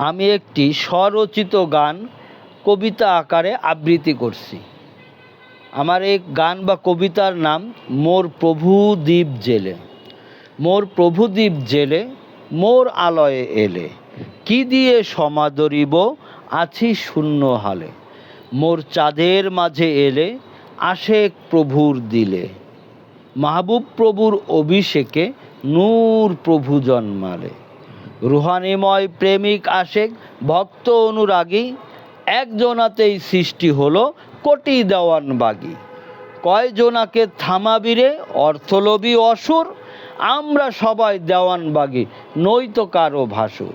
আমি একটি স্বরচিত গান কবিতা আকারে আবৃত্তি করছি। আমার এই গান বা কবিতার নাম মোর প্রভু দ্বীপ জেলে। মোর প্রভু দ্বীপ জেলে মোর আলয়ে এলে, কি দিয়ে সমাদরিব আছি শূন্য হালে। মোর চাঁদের মাঝে এলে আশেক প্রভুর দিলে, মাহবুব প্রভুর অভিষেকে নূর প্রভু জন্মালে। রুহানিময় প্রেমিক আশেক ভক্ত অনুরাগী, একজনাতেই সৃষ্টি হলো কোটি দেওয়ানবাগী। কয়জনাকে থামাবিরে অর্থলোভী অসুর, আমরা সবাই দেওয়ানবাগী নয়তো কারো ভাসুর।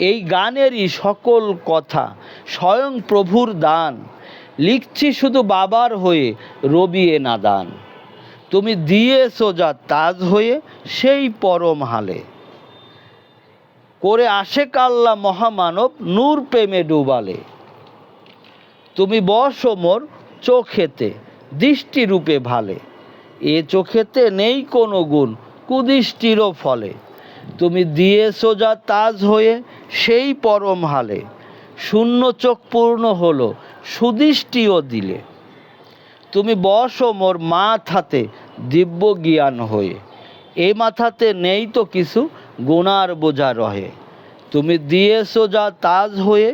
এই গানেরই সকল কথা স্বয়ং প্রভুর দান, লিখছি শুধু বাবার হয়ে রবিয়ে নাদান। তুমি দিয়েছো যা তাজ হয়ে সেই পরম হালে, করে আশেক আল্লাহ মহামানব নূর প্রেমে ডুবালে। তুমি বসো মোর চোখেতে দৃষ্টিরূপে ভালে, এ চোখেতে নেই কোনো গুণ কুদৃষ্টিরও ফলে। তুমি দিয়েছো যা তাজ হয়ে সেই পরম হালে, শূন্য চোখ পূর্ণ হলো সুদৃষ্টিও দিলে। তুমি বসো মোর মাথাতে দিব্য জ্ঞান হয়ে, এ মাথাতে নেই তো কিছু গুণার বোঝা রহে। তুমি দিয়েছো যা তাজ হয়ে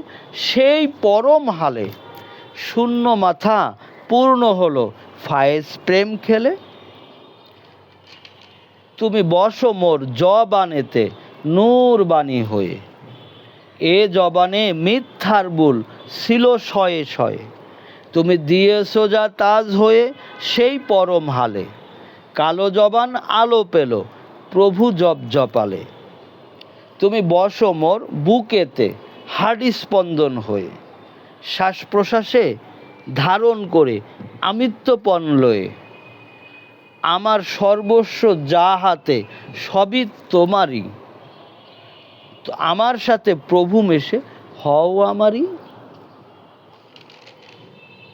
সেই পরম হালে, শূন্য মাথা পূর্ণ হলো ফায়েজ প্রেম খেলে। তুমি বসো মোর জবানেতে নূর বাণী হয়ে, এ জবানে মিথ্যার বুল ছিল শয়ে শয়ে। তুমি দিয়েছো যা তাজ হয়ে সেই পরম হালে, কালো জবান আলো পেল প্রভু জপ জপালে। তুমি বসো মোর বুকেতে হাড়ি স্পন্দন হয়ে, শ্বাস প্রশ্বাসে ধারণ করে আমিত্বপণ লয়ে। আমার সর্বস্ব যা হাতে সবই তোমারই, তো আমার সাথে প্রভু মেশে হও আমারই।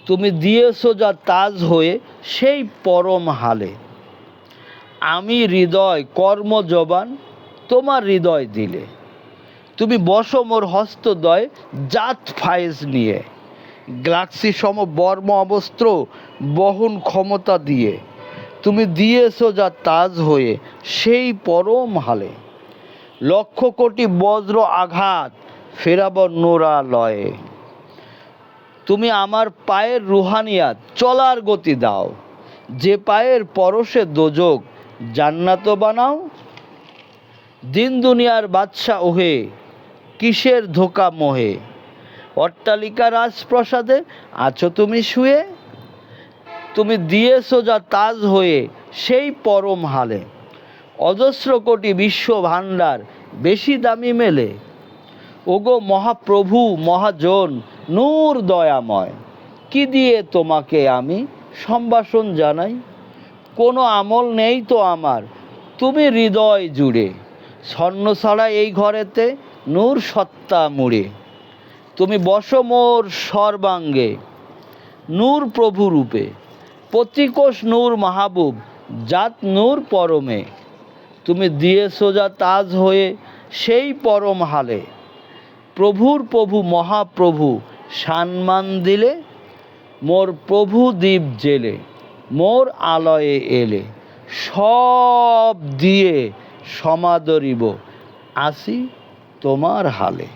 তুমি দিয়েছো যা তাজ হয়ে সেই পরম হালে, আমি হৃদয় কর্ম জবান তোমার হৃদয় দিলে। তুমি বসো মোর হস্তদয় জাত ফায়েজ নিয়ে, গ্লাক্সি সম বর্ম অবস্ত্র বহন ক্ষমতা দিয়ে। তুমি দিয়েছো যা তাজ হয়ে সেই পরম হালে, লক্ষ কোটি বজ্র আঘাত ফেরাব নোরালয়ে। তুমি আমার পায়ের রুহানিয়াত চলার গতি দাও, যে পায়ের পরশে দোজক জান্নাত বানাও। দিন দুনিয়ার বাদশা ওহে কিসের ধোকা মোহে, অট্টালিকা রাজপ্রসাদে আছো তুমি শুয়ে। তুমি দিয়েছো যা তাজ হয়ে সেই পরম হালে, অজস্র কোটি বিশ্ব ভাণ্ডার বেশি দামি মেলে। ওগো মহাপ্রভু মহাজন নূর দয়াময়, কি দিয়ে তোমাকে আমি সম্ভাষণ জানাই। কোনো আমল নেই তো আমার তুমি হৃদয় জুড়ে, স্বর্ণ ছাড়া এই ঘরেতে নূর সত্তা মুড়ে। তুমি বসো মোর সর্বাঙ্গে নূর প্রভু রূপে, প্রতিকোষ নূর মাহবুব জাত নূর পরমে। তুমি দিয়েছো যা তাজ হয়ে সেই পরম হালে, প্রভুর প্রভু মহাপ্রভু সম্মান দিলে। মোর প্রভু দ্বীপ জেলে মোর আলয়ে এলে, সব দিয়ে সমাদরিব আসি তোমার হালে।